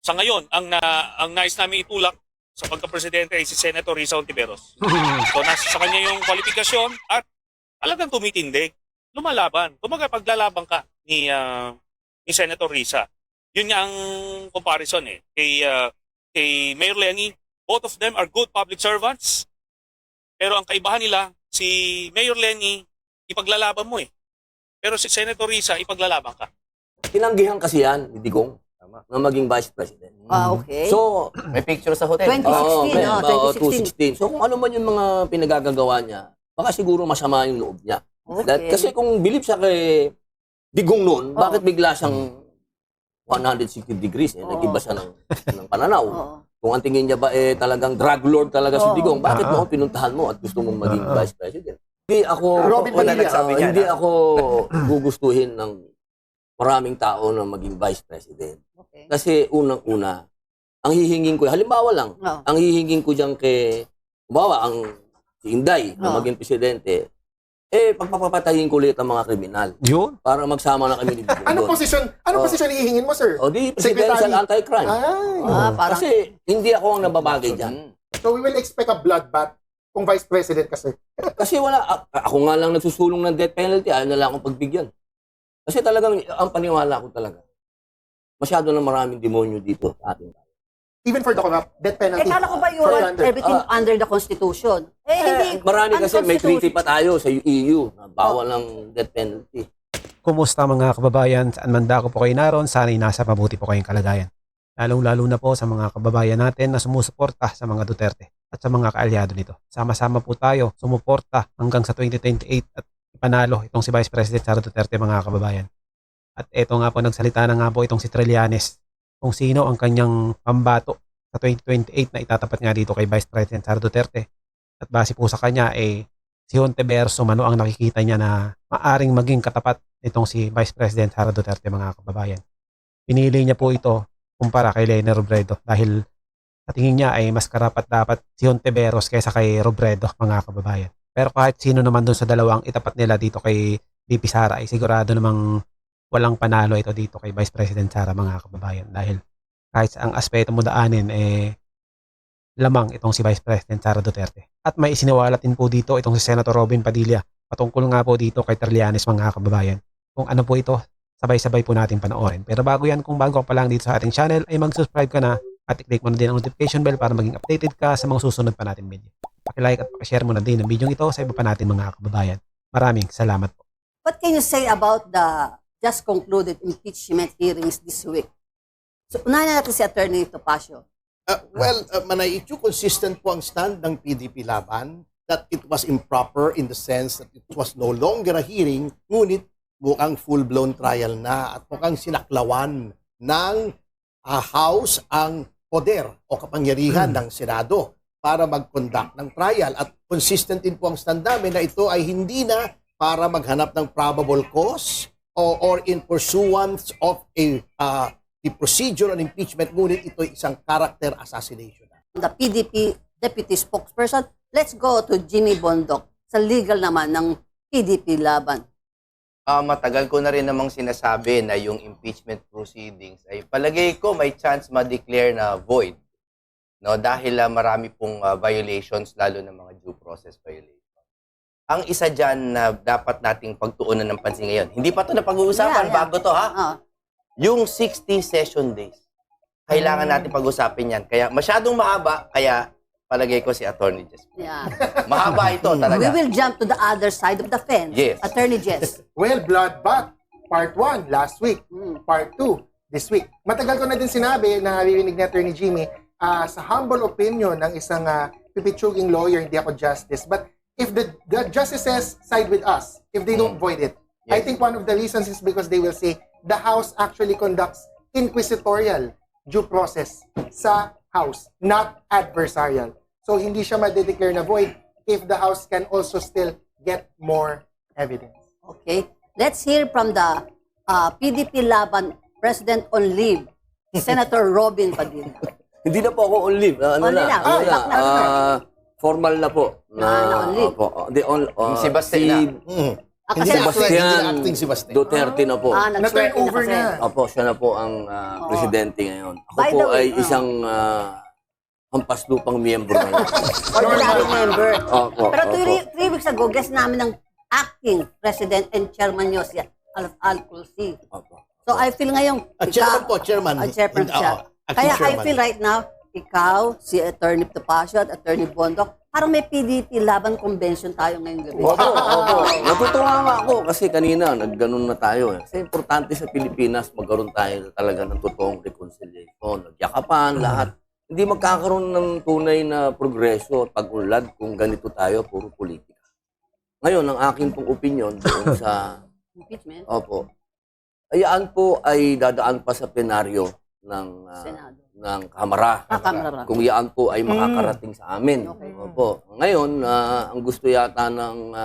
Sa ngayon, ang nais namin itulak sa pagka-presidente ay si Senator Risa Hontiveros. So nasa sa kanya yung kwalifikasyon at talagang tumitindig, lumalaban. Kumaga paglalaban ka ni Senator Risa. Yun nga ang comparison kay Mayor Lenny. Both of them are good public servants. Pero ang kaibahan nila, si Mayor Lenny, ipaglalaban mo Pero si Senator Risa, ipaglalaban ka. Tinanggihan kasi yan, hindi kong na maging vice president. Okay. So, May picture sa hotel. 2016, 2016. So, kung ano man yung mga pinagagagawa niya, baka siguro masama yung loob niya. Okay. Kasi kung believe siya kay Digong noon, bakit bigla siyang 160 degrees? Nag-iba siya ng pananaw. Kung ang tingin niya ba talagang drug lord talaga si Digong, bakit mo pinuntahan mo at gusto mong maging vice president? Hindi ako, Robin Padilla nagsabi niya, hindi ako gugustuhin ng maraming tao na maging vice president. Okay. Kasi unang-una, ang hihingin ko, halimbawa lang, ang hihingin ko diyan kay, halimbawa, si Inday na maging presidente, pagpapatayin ko ulit ang mga kriminal. Yun. Para magsama na kami ni Digong. Anong posisyon hihingin mo, sir? O di, presidential anti-crime. Parang, Kasi hindi ako ang nababagay dyan. So we will expect a bloodbath kung vice president ka, sir. Kasi ako nga lang nagsusulong ng death penalty, ayaw na lang akong pagbigyan. Kasi talagang, ang paniwala ko talaga, masyado na maraming demonyo dito sa atin. Even for the corrupt, death penalty. kala ko ba you want everything under the Constitution? Hindi. Marami kasi may treaty pa tayo sa EU na bawal ng death penalty. Kumusta mga kababayan? Saan man dako po kayo naroon, sana'y nasa mabuti po kayong kalagayan. Lalong-lalo na po sa mga kababayan natin na sumusuporta sa mga Duterte at sa mga kaalyado nito. Sama-sama po tayo sumuporta hanggang sa 2028 at ipanalo itong si Vice President Sara Duterte, mga kababayan. At eto nga po, nagsalita na nga po itong si Trillanes kung sino ang kanyang pambato sa 2028 na itatapat nga dito kay Vice President Sara Duterte. At base po sa kanya si Hontiveros Mano ang nakikita niya na maaring maging katapat nitong si Vice President Sara Duterte, mga kababayan. Pinili niya po ito kumpara kay Leni Robredo dahil sa tingin niya ay mas karapat dapat si Hontiveros kaysa kay Robredo, mga kababayan. Pero kahit sino naman dun sa dalawang itapat nila dito kay VP Sara ay sigurado namang walang panalo ito dito kay Vice President Sara, mga kababayan. Dahil kahit sa ang aspeto mo daanin, lamang itong si Vice President Sara Duterte. At may isiniwalat din po dito itong si Senator Robin Padilla patungkol nga po dito kay Trillanes, mga kababayan. Kung ano po ito, sabay-sabay po natin panoorin. Pero bago yan, kung bago ka pa lang dito sa ating channel, ay mag-subscribe ka na at i-click mo na din ang notification bell para maging updated ka sa mga susunod pa natin video. Paki-like at paki-share mo na din ang video ito sa iba pa natin, mga kababayan. Maraming salamat po. what can you say about the just concluded impeachment hearings this week? So, unahin natin si Attorney Topacio. Manay, ito consistent po ang stand ng PDP Laban that it was improper in the sense that it was no longer a hearing, ngunit mukhang full-blown trial na at mukhang sinaklawan ng House ang poder o kapangyarihan ng Senado para mag-conduct ng trial. At consistent din po ang stand namin na ito ay hindi na para maghanap ng probable cause or in pursuance of the procedure on impeachment, ngunit ito ay isang character assassination. The PDP Deputy Spokesperson, let's go to Jimmy Bondoc sa legal naman ng PDP Laban. Matagal ko na rin namang sinasabi na yung impeachment proceedings ay palagay ko may chance ma-declare na void. No? Dahil marami pong violations, lalo ng mga due process violations. Ang isa dyan na dapat nating pagtuunan ng pansin ngayon, hindi pa ito na pag-uusapan, bago to ha? Yung 60 session days. Kailangan natin pag-usapin yan. Kaya masyadong mahaba, kaya palagay ko si Attorney Jess. Yeah. Mahaba ito talaga. We will jump to the other side of the fence. Yes. Attorney Jess. Well, bloodbath. Part 1, last week. Part 2, this week. Matagal ko na din sinabi, naririnig ni Attorney Jimmy, sa humble opinion ng isang pipitsuging lawyer, hindi ako justice, but if the justices side with us, if they don't void it, I think one of the reasons is because they will say the House actually conducts inquisitorial due process sa House, not adversarial. So, hindi siya ma-declare na void if the House can also still get more evidence. Okay. Let's hear from the PDP Laban President on leave, Senator Robin Padilla. Hindi na po ako on leave. Formal Formal na po. on leave. Opo. Si Bastila. Hindi kasi na acting, hindi Sebastian na acting si Baste. Duterte na po. nag-swear Na-turn over kasi. na. Opo, siya na po ang presidente ngayon. Ako By po the way, ay isang hampas lupang miyembro ngayon. Ordinary member. Opo, Pero opo. 3 weeks ago, guest namin ng acting president and chairman nyo, si Al-Kulsi. Opo. So I feel ngayon, Chairman po, chairman. chairman siya. Kaya I feel right now, ikaw, si Attorney Topacio at Attorney Bondok, parang may PDP laban convention tayo ngayong gabi. Opo, opo. Natutuwa nga ako kasi kanina nagganon na tayo. Kasi importante sa Pilipinas magkaroon tayo talaga ng totoong reconciliation. Nagyakapan, lahat. Hindi magkakaroon ng tunay na progreso at pag-unlad kung ganito tayo, puro politika. Ngayon, ang aking pong opinion doon sa... Impeachment, Opo. Ayaan po ay dadaan pa sa plenaryo ng Senado. ng Kamara. Kamara. Kung yan po ay makakarating sa amin. Okay. Opo. Ngayon, ang gusto yata ng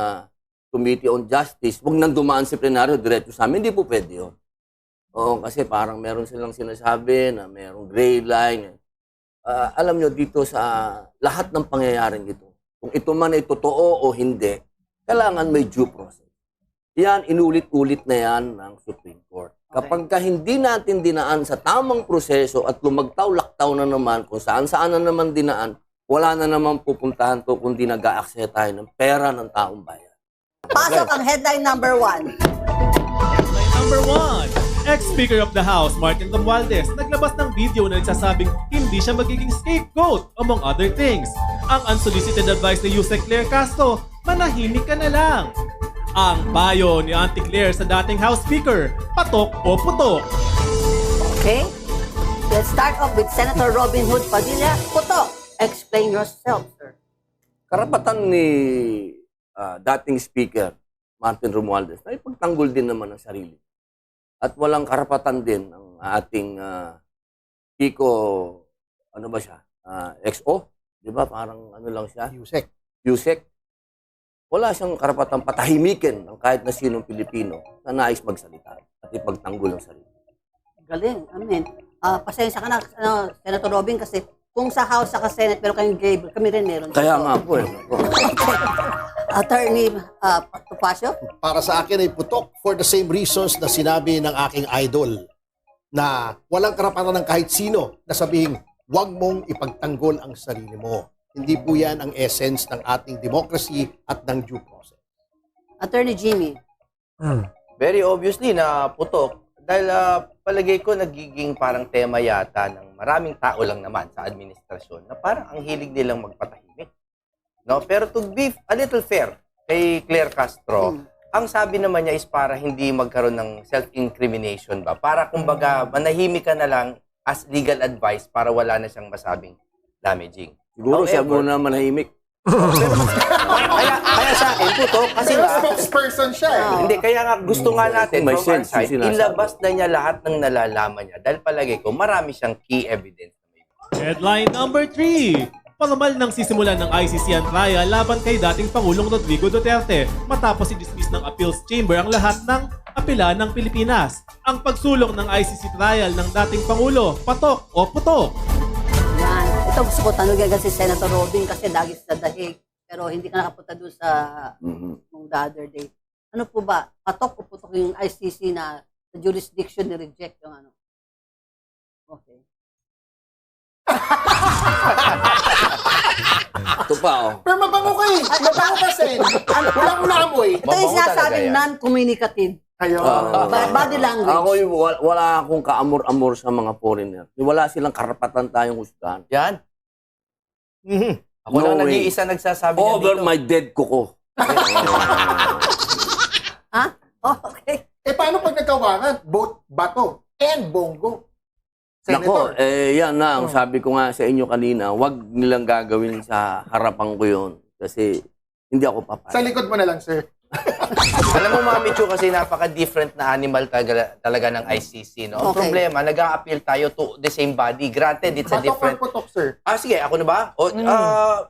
Committee on Justice, huwag nang dumaan si plenaryo diretso sa amin. Hindi po pwede yun. Oo, kasi parang meron silang sinasabi na merong gray line. Alam nyo, dito sa lahat ng pangyayaring ito, kung ito man ay totoo o hindi, kailangan may due process. Yan, inulit-ulit na yan ng Supreme Court. Kapag ka hindi natin dinaan sa tamang proseso at lumagtaw-laktaw na naman, kung saan-saan na naman dinaan, wala na naman pupuntahan to kundi nag-a-access tayo ng pera ng taong bayan. Pasok ang headline number 1. Headline number 1. Ex-Speaker of the House, Martin Romualdez, naglabas ng video na nagsasabing hindi siya magiging scapegoat, among other things. Ang unsolicited advice ni Yusek Claire Castro, manahimik ka na lang. Ang payo ni Auntie Claire sa dating House Speaker, patok o putok. Okay? Let's start off with Senator Robin Hood Padilla. Puto, explain yourself, sir. Karapatan ni dating Speaker Martin Romualdez na ipagtanggol din naman ang sarili. At walang karapatan din ang ating Kiko, ano ba siya? XO? Di ba? Parang ano lang siya? Yusek. Wala siyang karapatang patahimikin ng kahit na sinong Pilipino na nais magsalita at ipagtanggol ang sarili. Galing. Amen. Pasensya ka na, Senator Robin, kasi kung sa House sa Senate, pero kayong gay, kami rin meron. Kaya nga po eh. Attorney Topacio? Para sa akin ay putok for the same reasons na sinabi ng aking idol na walang karapatan ng kahit sino na sabihin, huwag mong ipagtanggol ang sarili mo. Hindi po yan ang essence ng ating democracy at ng due process. Attorney Jimmy? Very obviously na putok dahil palagay ko nagiging parang tema yata ng maraming tao lang naman sa administrasyon na parang ang hilig nilang magpatahimik. No? Pero to be a little fair kay Claire Castro, ang sabi naman niya is para hindi magkaroon ng self-incrimination ba? Para kumbaga manahimik ka na lang as legal advice para wala na siyang masabing damaging. Siguro siya muna manahimik. Kaya sa akin, putok, kasi Pero nga, spokesperson siya eh. hindi, kaya nga gusto nga natin May from our sense side, yung sinasabi. ilabas na niya lahat ng nalalaman niya dahil palagay ko marami siyang key evidence. Headline number 3. Formal nang sisimulan ng ICC ang trial laban kay dating Pangulong Rodrigo Duterte matapos i-dismiss ng Appeals Chamber ang lahat ng apela ng Pilipinas. Ang pagsulong ng ICC trial ng dating Pangulo, patok o putok? Yan. Ito gusto ko tanongin agad si Senator Robin kasi lagi sa dahig. Pero hindi ka nakapunta doon sa nung the other day. Ano po ba? Patok o putok yung ICC na sa jurisdiction ni reject yung ano? Okay. Ito pa, oh. Pero mabango ka eh. Mabango ka, Sen. Wala akong naamoy. Ito yung Mabango talaga sinasabing yan. non-communicative. Ayun. Body language. Ako yung wala akong kaamor-amor sa mga foreigner. Wala silang karapatan tayong husgahan. Yan. Ako No lang way. nag-iisa nagsasabi niya Over dito. my dead kuko. Ha? Oh, okay. Eh, paano pag nagkawakan? Both bato and bongo. Nako, Senator. yan na. Ang sabi ko nga sa inyo kanina, wag nilang gagawin sa harapan ko yun. Kasi hindi ako Sa papayag. likod mo na lang, sir. Alam mo, Mami Chu, kasi napaka-different na animal talaga ng ICC. No? Ang Okay. problema, nag-a-appeal tayo to the same body. Granted, it's a Bato different... or putok, sir? Sige, ako na ba?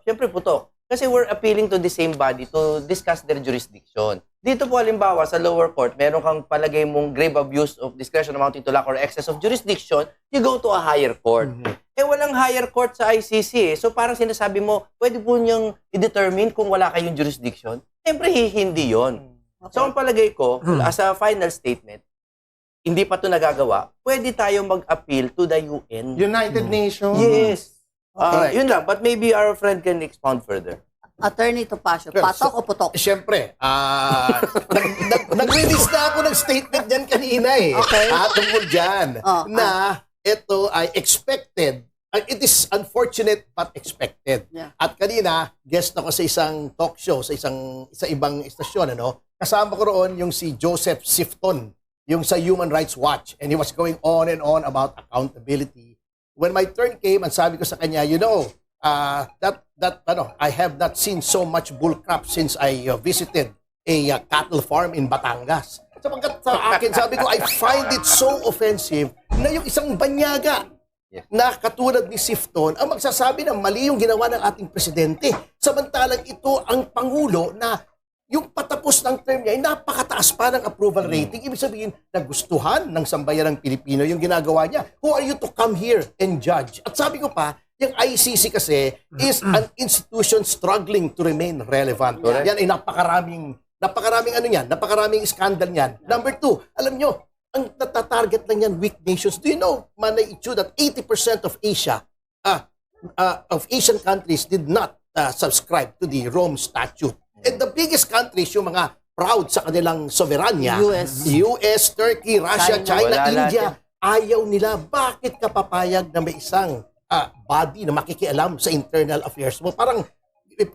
Siyempre, putok. Kasi we're appealing to the same body to discuss their jurisdiction. Dito po, halimbawa, sa lower court, meron kang palagay mong grave abuse of discretion amounting to lack or excess of jurisdiction, you go to a higher court. Eh, walang higher court sa ICC. So, parang sinasabi mo, pwede po niyang i-determine kung wala kayong jurisdiction? Siyempre, hindi yon. So, ang palagay ko, as a final statement, hindi pa ito nagagawa, pwede tayo mag-appeal to the UN. United Nations. Yes. Correct. Yun lang. But maybe our friend can expound further. Attorney Topacio, Well, patok o putok? Siyempre, nag-release na ako ng statement dyan kanina eh. Okay. Tungkol dyan. Oh, na ito ay expected. It is unfortunate but expected. Yeah. At kanina, guest ako sa isang talk show, sa ibang istasyon, ano? Kasama ko roon yung si Joseph Sifton, yung sa Human Rights Watch. And he was going on and on about accountability. When my turn came, ang sabi ko sa kanya, you know, I have not seen so much bullcrap since I visited a cattle farm in Batangas. Sapagkat sa akin, sabi ko, I find it so offensive na yung isang banyaga na katulad ni Sifton ang magsasabi na mali yung ginawa ng ating presidente. Samantalang ito ang Pangulo na yung patapos ng term niya ay napakataas pa ng approval rating. Ibig sabihin, nagustuhan ng sambayanang Pilipino yung ginagawa niya. Who are you to come here and judge? At sabi ko pa, yung ICC kasi is an institution struggling to remain relevant. Yan ay napakaraming scandal niyan. Number 2, alam nyo, ang natatarget lang yan weak nations. Do you know, Manay Ichu, that 80% of Asia, of Asian countries did not subscribe to the Rome Statute. And the biggest countries, yung mga proud sa kanilang soberanya, US, Turkey, Russia, China, Wala India, ayaw nila. Bakit ka papayag na may isang body na makikialam sa internal affairs mo? Parang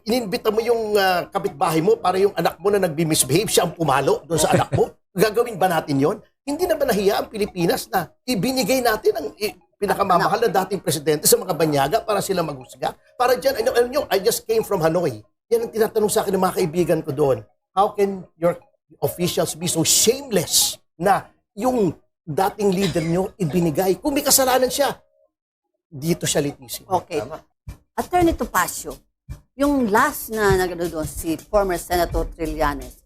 ininbita mo yung kapitbahay mo para yung anak mo na nagbi-misbehave, siya ang pumalo doon sa anak mo. Gagawin ba natin yon? Hindi na ba nahiya ang Pilipinas na ibinigay natin ang pinakamamahal na dating presidente sa mga banyaga para sila maghusga? Para dyan, alam nyo, I just came from Hanoi. Yan ang tinatanong sa akin ng mga kaibigan ko doon. How can your officials be so shameless na yung dating leader nyo ibinigay? Kung may kasalanan siya, dito siya litisin. Okay. Attorney Topacio, yung last na nagano doon, si former Senator Trillanes,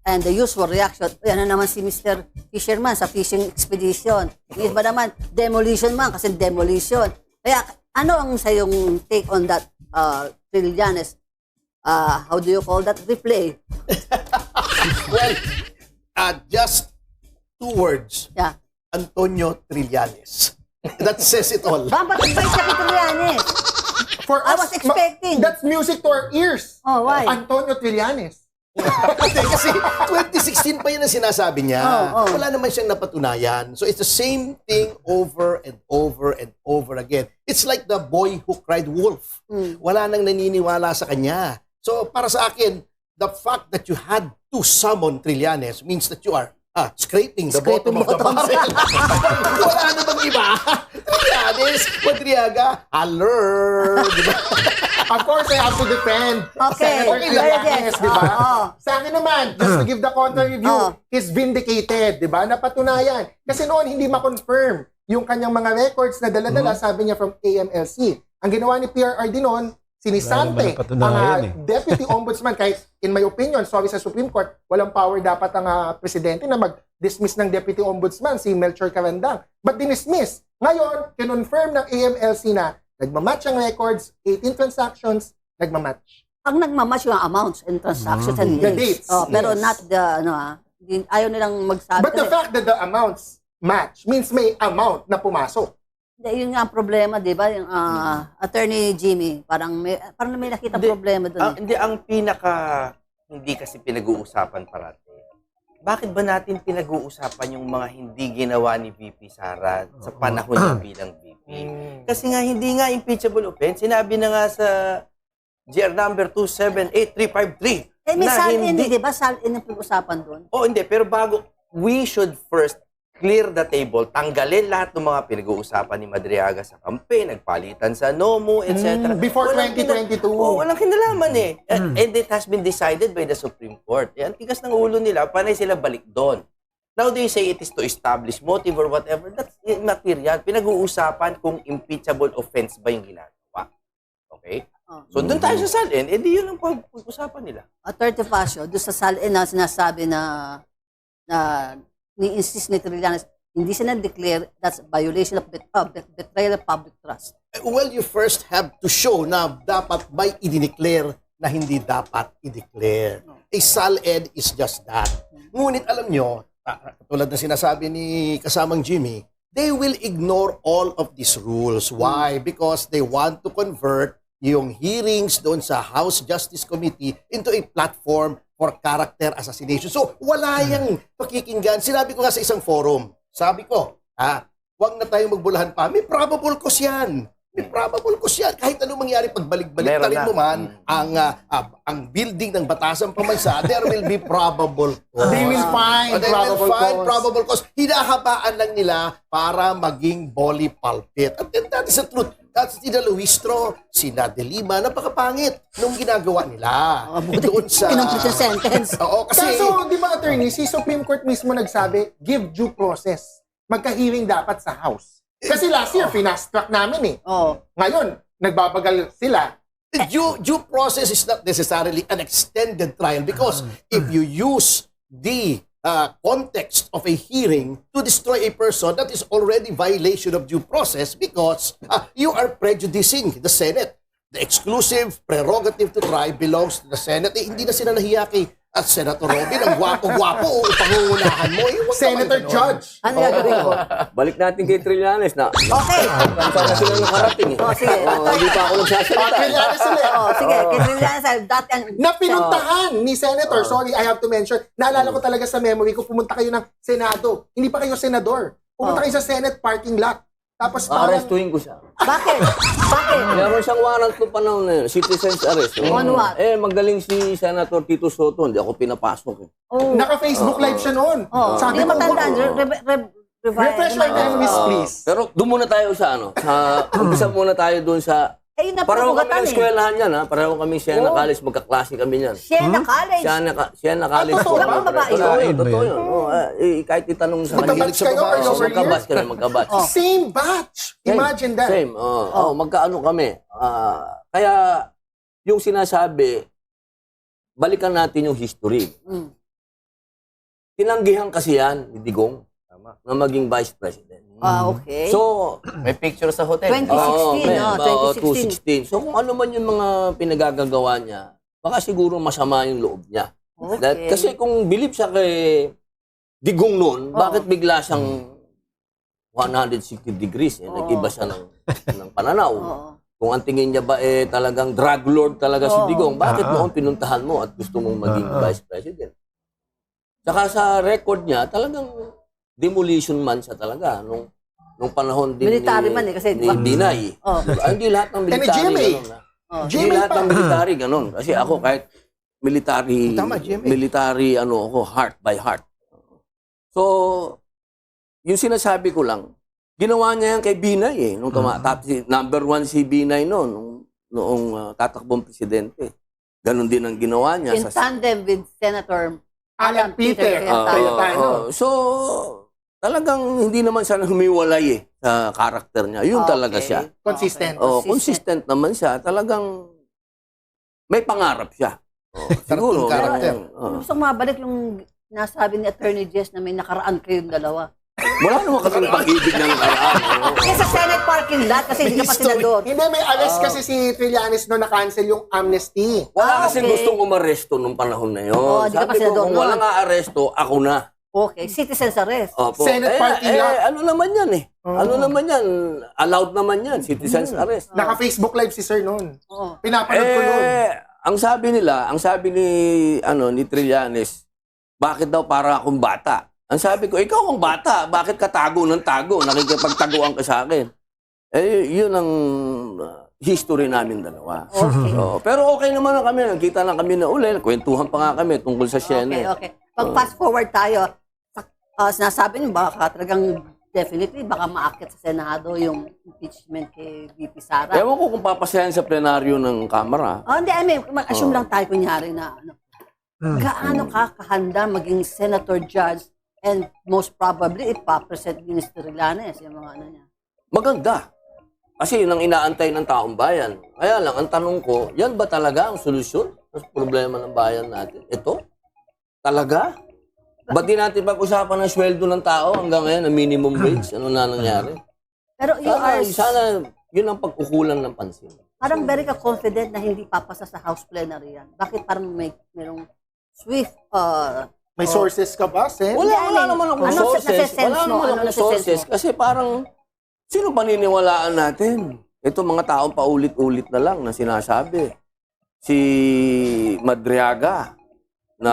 and the usual reaction, yan na naman si Mr. Fisherman sa fishing expedition. Yung iba naman, demolition man, kasi demolition. Kaya, ano ang sa yung take on that, Trillanes? How do you call that? Replay. Well, just 2 words. Yeah. Antonio Trillanes. That says it all. Bakit ba siya kay Trillanes? For I us, was expecting. that's music to our ears. Oh, why? Antonio Trillanes. Kasi 2016 pa yun ang sinasabi niya. Oh. Wala naman siyang napatunayan. So it's the same thing over and over and over again. It's like the boy who cried wolf. Wala nang naniniwala sa kanya. So para sa akin, the fact that you had to summon Trillanes means that you are scraping the bottom of the barrel. Wala na bang iba? Trillanes, Madriaga, alert! Diba? Of course, I have to defend Okay. Senator Trillanes, di ba? Oo. Sa akin naman, just to give the counter review, he's vindicated, di ba? Napatunayan. Kasi noon, hindi ma-confirm yung kanyang mga records na dala-dala, sabi niya from AMLC. Ang ginawa ni PRRD noon, sinisante ang Deputy Ombudsman, kahit in my opinion, sorry sa Supreme Court, walang power dapat ang presidente na mag-dismiss ng Deputy Ombudsman, si Melchor Carandang. But dinismiss. Ngayon, kinonfirm ng AMLC na nagmamatch ang records, 18 transactions, nagmamatch. Ang nagmamatch yung amounts and transactions and The dates. dates. Pero Yes. not the, ayaw nilang magsabi. But the fact that the amounts match means may amount na pumasok. Yun nga ang problema, di ba? Yung Attorney Jimmy, parang may nakita problema doon. Hindi, ang hindi kasi pinag-uusapan parati. Bakit ba natin pinag-uusapan yung mga hindi ginawa ni VP Sara sa panahon niya bilang VP? Kasi nga, hindi nga impeachable offense. Sinabi na nga sa GR number 278353 May na salin, di ba? Salin ang pag-usapan doon. hindi. Pero we should first clear the table, tanggalin lahat ng mga pinag-uusapan ni Madriaga sa campaign, nagpalitan sa NOMO, etc. Before 2022. Walang kinalaman eh. And it has been decided by the Supreme Court. Ang tigas ng ulo nila, panay sila balik doon. Now they say it is to establish motive or whatever. That's immaterial. Pinag-uusapan kung impeachable offense ba yung ginagawa. Okay? So doon tayo sa salin, di yun ang pag-usapan nila. Attorney Topacio, doon sa salin na sinasabi na ni-insist ni Trillanes, hindi siya na-declare that's violation of betrayal of public trust. Well, you first have to show na dapat may i-declare na hindi dapat i-declare. A SALED is just that. Ngunit alam nyo, tulad na sinasabi ni kasamang Jimmy, they will ignore all of these rules. Why? Because they want to convert yung hearings doon sa House Justice Committee into a platform for character assassination. So, wala yung pakikinggan. Sinabi ko nga sa isang forum, sabi ko, huwag na tayong magbulahan pa. May probable cause yan. May probable cause yan. Kahit anong mangyari, pagbalik-balik Meron rin na. mo man, ang building ng Batasang Pamansa, there will be probable cause. They will find They will probable find cause. probable cause. Hinahabaan lang nila para maging bully pulpit. At that is the truth. That's sina Luistro, sina De Lima, napakapangit nung ginagawa nila. Doon sa... Pinumplit yung sentence. Oo, kasi... Kaso, di ba, attorney, si Supreme Court mismo nagsabi, give due process. Magka-hearing dapat sa House. Kasi last year, fast track namin eh. Oh. Ngayon, nagbabagal sila. Due process is not necessarily an extended trial because if you use the context of a hearing to destroy a person, that is already violation of due process because you are prejudicing the Senate. The exclusive prerogative to try belongs to the Senate. Hindi na sila nahiya kay Senator Robin. Ang gwapo-gwapo, pangungunahan mo. Huwag Senator naman ganon. Judge. Ano gagawin ko? Balik natin kay Trillanes na. Okay. Saan na sila nakarating eh. Oh, sige. Hindi pa ako nagsasalita. Trillanes sila. Oh, sige. Kinilihan sa dati ang... Na pinuntahan ni Senator, sorry, I have to mention, naalala ko talaga sa memory ko, pumunta kayo ng Senado. Hindi pa kayo senador. Pumunta kayo sa Senate parking lot. Tapos Arestuhin ko siya. Bakit? Bakit? Meron siyang warrant noong panahon na yun. Citizen's arrest. On what? Magaling si Senator Tito Soto. Hindi ako pinapasok eh. Oh. naka-Facebook live siya noon. Oh. Sabi Hindi ko, matandaan. refresh my memories, please. Pero doon muna tayo sa ano. Umpisa muna tayo doon sa... Eh, yun na Pareho kami pinagugatan ng eskwelahan yan ha. Pareho kami Siena College. Magkaklase kami yan. Siena College. Siena College. totoo ba? Babae Totoo yun? yun. Totoo yun. Kahit itanong sa Magkabatch kayo or lower year? Magkabatch kami. Magkabatch. Same batch. Imagine that. Same. Magkaano kami. Kaya yung sinasabi, balikan natin yung history. Tinanggihan kasi yan ni Digong na maging vice president. Okay. So, May picture sa hotel. 2016, 2016. So kung ano man yung mga pinagagagawa niya, baka siguro masama yung loob niya. Okay. Kasi kung believe siya kay Digong noon, bakit bigla siyang 160 degrees? Nag-iba siya ng pananaw. Kung ang tingin niya ba talagang drug lord talaga si Digong, bakit noon pinuntahan mo at gusto mong maging vice president? Tsaka sa record niya, talagang demolition man siya talaga nung panahon din Military man kasi ni Binay. Hindi lahat ng military ganun. Hindi lahat ng military ganun. Kasi ako kahit military, ako, heart by heart. So, yung sinasabi ko lang, ginawa niya yan kay Binay nung number 1 si Binay noong tatakbong presidente. Ganon din ang ginawa niya. In tandem with Senator Alan Peter. So, talagang hindi naman siya humiwalay sa karakter niya. Yun talaga siya. Consistent. Consistent naman siya. Talagang may pangarap siya. Siguro. Gusto ko mabalik yung nasabi ni Attorney Jess na may nakaraan kayong dalawa. Wala naman kasing pag-ibig ng nakaraan. Kasi sa Senate parking lot kasi hindi ka pa senador. Hindi, may arrest kasi si Trillanes no na-cancel yung amnesty. Wala kasi gustong umaresto nung panahon na yun. Di ka pa Sabi ko, senador kung nun. walang aaresto, ako na. Okay, citizen's arrest. Opo. Senate parking lot. Ano naman yan Ano naman yan? Allowed naman yan. Citizen's arrest. Naka-Facebook live si Sir noon. Oo. Pinapanood ko noon. Ang sabi ni Trillanes, bakit daw para akong bata? Ang sabi ko, ikaw ang bata, bakit ka tago ng tago? Nakikipagtaguan ka sa akin. Yun ang history namin dalawa. Okay. Pero okay naman na kami, nakita na kami na uli, kwentuhan pa nga kami tungkol sa Siena. Okay. Pag fast forward tayo, sinasabi niyo baka talagang definitely baka maakit sa Senado yung impeachment kay VP Sara. Ewan ko kung papasayan sa plenaryo ng Kamara. Hindi, mag-assume lang tayo kunyari na gaano ka kahanda maging senator judge and most probably ipapresent ni Mr. Trillanes yung mga ano niya. Maganda. Kasi yun ang inaantay ng taong bayan. Kaya lang, ang tanong ko, yan ba talaga ang solusyon sa problema ng bayan natin? Ito? Talaga? Ba't di natin pag-usapan ng sweldo ng tao hanggang ngayon, na minimum wage? Ano na nangyari? Pero you are... Sana yun ang pagkukulang ng pansin. Parang very ka confident na hindi papasa sa House plenary yan. Bakit parang merong swift May sources ka ba, Sen? Wala naman akong Ano sources. nasa-sense Wala mo? naman Ano akong nasa-sense sources. mo? Kasi parang, sino paniniwalaan natin? Ito mga taong paulit-ulit na lang na sinasabi. Si Madriaga na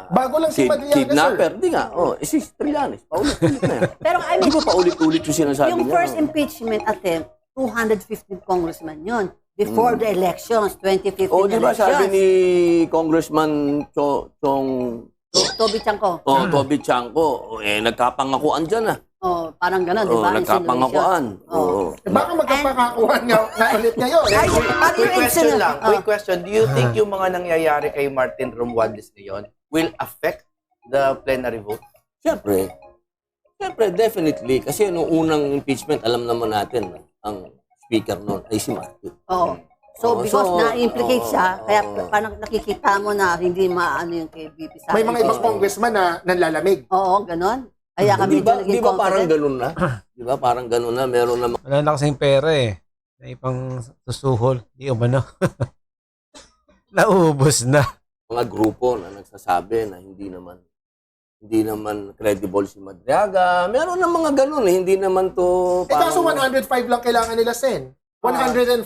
Bago lang si Madriaga, kidnapper. sir. Hindi nga. Si Trillanes. Paulit-ulit na yan. Pero I Di mean, ba paulit-ulit yung sinasabi yung niya? first impeachment attempt, 215 congressman yun. Before the elections, 2015 O, di ba elections. sabi ni Congressman Toby Chanco. Toby Chanco, nagkapangakuan dyan ah. Parang gano'n, di ba? Nagkapangakuan. Baka magkapakakuhan nga ulit ngayon. Quick question lang. Quick question. Do you think yung mga nangyayari kay Martin Romualdez ngayon will affect the plenary vote? Siyempre. Siyempre, definitely. Kasi nung unang impeachment, alam naman natin, ang speaker noon ay si Martin. So, because na-implicate siya, kaya oo. parang nakikita mo na hindi maano yung kay VP Sara. May mga ibang congressman na nanlalamig. Oo, gano'n. Kaya kami Di ba parang ganun na? Di ba parang ganun na? Meron na Wala na kasing pera eh. Na ipang susuhol. Di umano. Naubos na. mga grupo na nagsasabi na hindi naman credible si Madriaga. Meron na mga ganun eh. Hindi naman to Kaso 105 lang kailangan nila, Sen. 105.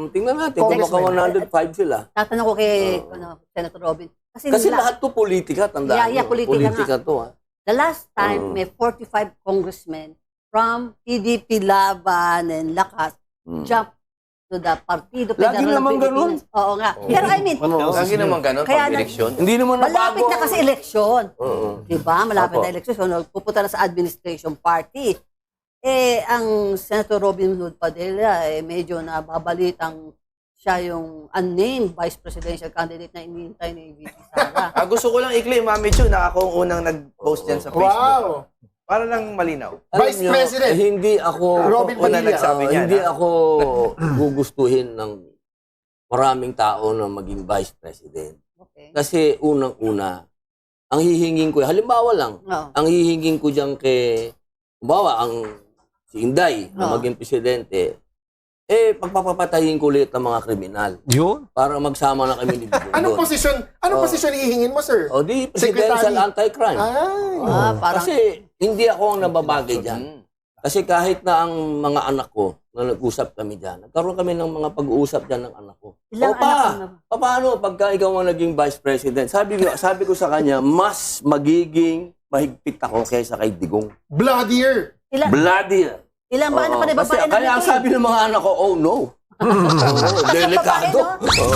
Tingnan natin kung baka 105 sila. Tatanong ko kay Senator Robin. Kasi lahat to politika, tandaan Yeah, nyo. politika to ha. The last time, may 45 congressmen from PDP, Laban, and Lakas jump to the Partido Lagi Federal naman ng Pilipinas. Oo nga. Pero I mean, Lagi naman ganun Kaya pag eleksyon. Hindi naman malapit nabago. na kasi eleksyon. Oo. Diba? Malapit Opo. na eleksyon. So, pupunta na sa administration party. Ang Senator Robin Hood Padilla, medyo nababalitang siya yung unnamed vice presidential candidate na inihintay ni VP Sara. Gusto ko lang i-claim, Mami Chu, na ako ang unang nag-post yan sa Facebook. Wow! Para lang malinaw. Vice President. Hindi ako Robin Una Padilla. nagsabi niya, hindi na? ako gugustuhin ng maraming tao na maging vice president. Okay. Kasi unang-una, ang hihingin ko, halimbawa lang, Oo. ang hihingin ko diyan kay, halimbawa, si Inday na Oo. maging presidente, pagpapapatayin ko ulit ang mga kriminal Yun. para magsama na kami ni Digong. Anong posisyon ihingin mo, sir? O di, presidential Secretary. anti-crime. Ay. Parang, Kasi hindi ako ang nababagay dyan. Kasi kahit na ang mga anak ko, na nag-usap kami dyan, nagkaroon kami ng mga pag-uusap dyan ng anak ko. ilang Opa, anak na paano pagka ikaw ang naging vice president? Sabi ko sa kanya, mas magiging mahigpit ako kaysa kay Digong. Bloodier. Bloody. Ilang ba anak ka na babae na Kaya ang sabi ng mga anak ko, oh no. Delikado.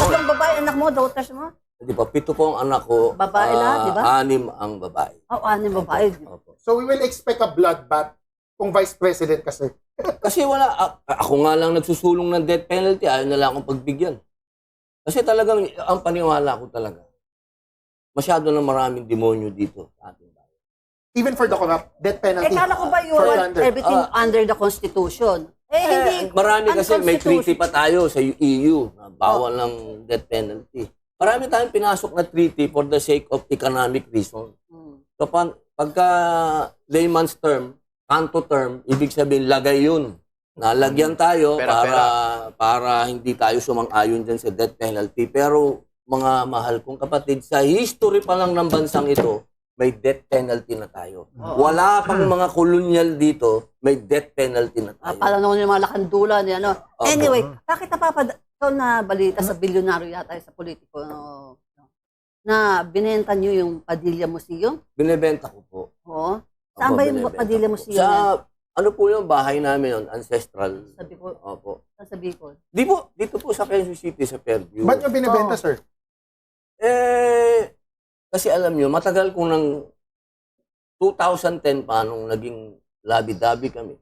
Ilang babae anak mo, daughters mo? Di ba, 7 po ang anak ko. Babae lahat, di ba? 6 ang babae. Anim babae. Opo. So we will expect a bloodbath kung vice president ka, sir. Kasi ako nga lang nagsusulong ng death penalty, ayaw na lang akong pagbigyan. Kasi talagang, ang paniwala ko talaga, masyado na maraming demonyo dito sa ating bayan. Even for the corrupt, death penalty. Kala ko ba you For want plunder. everything under the Constitution? Hindi. Marami kasi may treaty unconstitutional. pa tayo sa EU na bawal ng death penalty. Marami tayong pinasok na treaty for the sake of economic reason. So pagka layman's term, kanto term, ibig sabihin lagay yun. Nalagyan tayo para hindi tayo sumang-ayon dyan sa death penalty. Pero mga mahal kong kapatid, sa history pa lang ng bansang ito, may death penalty na tayo. Wala pang mga kolonyal dito, may death penalty na tayo. Pala naman yung mga lakandula niya, ano. Opo. Anyway, bakit ikaw na balita sa bilyonaryo yata sa politiko, na binenta nyo yung Padilla Museum? Binebenta ko po. Oo. Saan Opo, ba yung binebenta Padilla ko. Museum? Ano po yung bahay namin yun? Ancestral. Sabi ko, Opo. sa Bicol. Di po, dito po sa Quezon City, sa Fairview. Ba't nyo binibenta, sir? Kasi alam nyo, matagal ko nang 2010 pa nung naging labi-dabi kami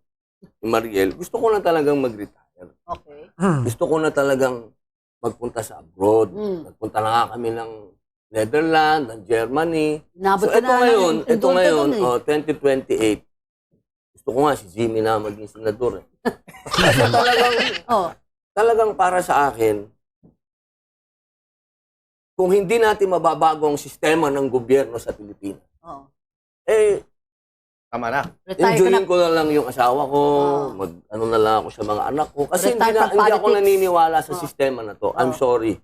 ni Mariel, gusto ko na talagang mag-retire. Okay. Gusto ko na talagang magpunta sa abroad. Nagpunta na nga kami ng Netherlands, ng Germany. Nabot So ka ito na ngayon, ng indulto dun, 2028, gusto ko nga si Jimmy na maging senador. Kasi talagang para sa akin, kung hindi natin mababago ang sistema ng gobyerno sa Pilipinas, Tama na. Retire ka na. enjoyin ko na lang yung asawa ko, ano na lang ako sa mga anak ko. Kasi Retire from hindi ako politics. naniniwala sa sistema na to. I'm sorry.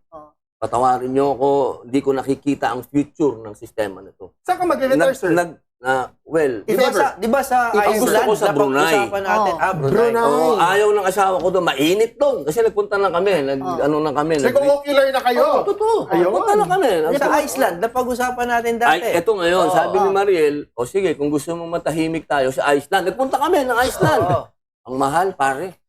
Patawarin niyo ako, hindi ko nakikita ang future ng sistema na to. Saan ka mag-retire, sir? Well, If ever. Di ba sa Ang gusto Iceland, ko sa Brunei. napag-usapan natin, Brunei. Brunei. oo, ayaw ng asawa ko doon. Mainit doon. Kasi nagpunta na kami. Ano na kami. Nag-ocular na kayo. Oo, totoo. Ayun. Punta na kami. Sa Iceland, napag-usapan natin dati. Ay, eto ngayon, sabi ni Mariel, o sige, kung gusto mong matahimik tayo sa Iceland, nagpunta kami ng Iceland. Oo. Ang mahal, pare.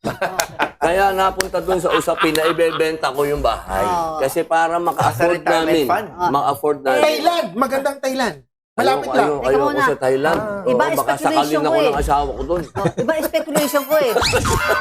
Kaya napunta doon sa usapin na ibebenta ko yung bahay. Kasi para maka-afford As a retirement namin. fund. Ma-afford namin. Thailand. Magandang Thailand. Malapit lang. Teka Ayoko muna. sa Thailand. Iba Oo, baka speculation sakalin ko ako eh. ng asawa ko doon. Iba speculation ko eh.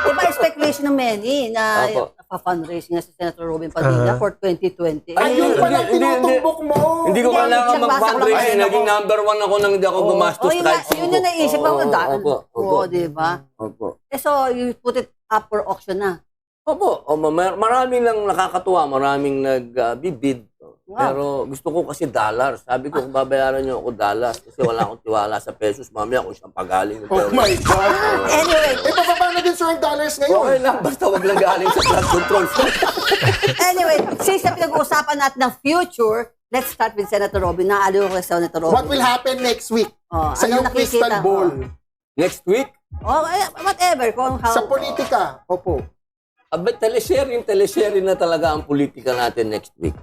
Iba speculation ng many na Opo. pa-fundraising na si Senator Robin Padilla for 2020. Ayun pala tinutumbok mo. Hindi ko Hindi, kailangan nagbasa ko lang. mag-fundraising. Ay, Naging nako. number 1 ako nang hindi ako gumastos yun kahit yun yung naisip ko. Oo, opo, opo. Oo, di ba? Opo. So, you put it up for auction na. Opo, maraming lang nakakatuwa, maraming nagbibid. Pero gusto ko kasi dollars. Sabi ko, kung babayaran niyo ako dollars kasi wala akong tiwala sa pesos. Mamaya kung siyang pagaling. Oh my God. Anyway, Pababa na din, sir, ang dollars Okay ngayon. lang, basta wag lang galing sa flood control. since na pinag-uusapan natin ng future, let's start with Senator Robin. Naaliw ko kay Senator Robin. What will happen next week? Oh, Sa ano iyong nakikita? crystal ball. Next week, Oh, whatever. Kung how, Sa politika. Opo. teleserye na talaga ang politika natin next week.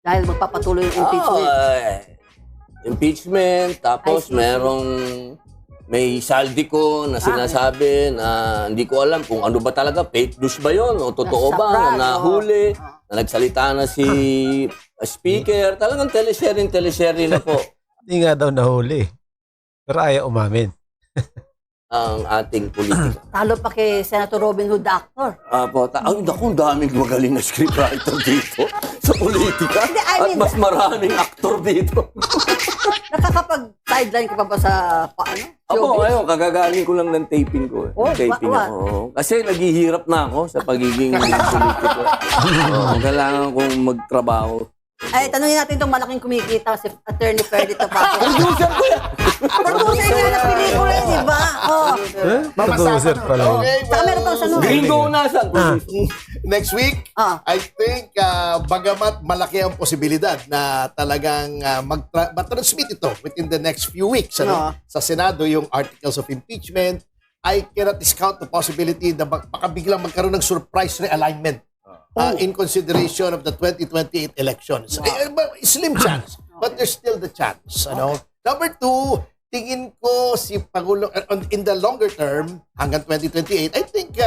dahil magpapatuloy yung impeachment. Impeachment, tapos I see. may saldi ko na sinasabi na hindi ko alam kung ano ba talaga, fake news ba yun o totoo Nasa ba brand, na nahuli, na nagsalita na si speaker. Talagang teleserye na po Hindi nga daw nahuli. Pero ayaw umamin. ang ating politika. Talo pa kay Senator Robin Hood, the actor. Ang daming magaling na scriptwriter dito sa politika. Hindi, I At mean- mas maraming aktor dito. Nakakapag-sideline ka pa ba sa paano? Ako, ayun, kagagaling ko lang ng taping ko. Oh, Taping what? ako. Kasi naghihirap na ako sa pagiging politiko. Kailangan kong magtrabaho. Ay, tanungin natin itong malaking kumikita, si Attorney Ferdito Paco. Producer ko yan! Producer niya ng pelikula, di ba? Oh. Producer pala yun. Okay, Saka meron pang sanong. Gringo unasan. next week, Ah. I think, bagamat malaki ang posibilidad na talagang matransmit ito within the next few weeks sa Senado, yung articles of impeachment, I cannot discount the possibility na baka biglang magkaroon ng surprise realignment in consideration of the 2028 elections. Slim chance, but there's still the chance. Number two, tingin ko si Pangulo, in the longer term, hanggang 2028, I think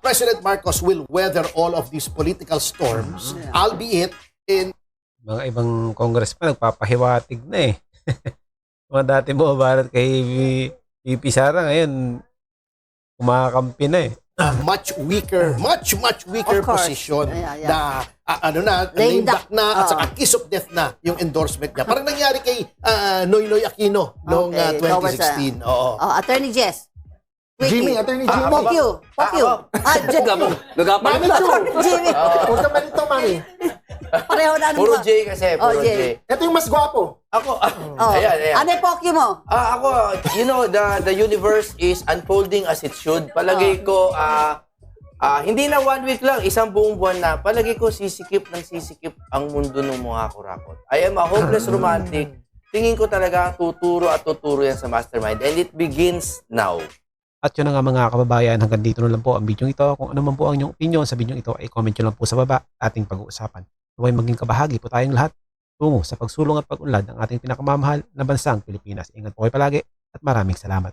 President Marcos will weather all of these political storms, albeit in Mga ibang congressman nagpapahiwatig na eh. Mga dati mo barat kay VP Sara, ngayon kumakampi na eh. much weaker Of course. position Yeah. na Lame lame duck na at Oo. saka kiss of death na yung endorsement niya. Parang nangyari kay Noynoy Aquino noong Okay, 2016. Oo. Oh, Attorney Jess. Jimmy, Attorney Jimmy. Fuck you. Fuck you. Nagkapalit Mami na. Chu. Jimmy. Huwag ka malito, Mami. Pareho na. Puro J kasi, Oh, puro J. J. Ito yung mas gwapo. Ako, Oh. ayan. Ano yung fuck you mo? Ako, the universe is unfolding as it should. Palagay ko, hindi na 1 week lang, isang buong buwan na, palagay ko sisikip ang mundo ng mga kurakot. I am a hopeless romantic. Tingin ko talaga tuturo yan sa mastermind. And it begins now. At yun na nga mga kababayan, hanggang dito na lang po ang video ito. Kung ano man po ang inyong opinion sa video ito, ay comment nyo lang po sa baba ating pag-uusapan. Huwag maging kabahagi po tayong lahat tungo sa pagsulong at pag-unlad ng ating pinakamamahal na bansang Pilipinas. Ingat po kayo palagi at maraming salamat.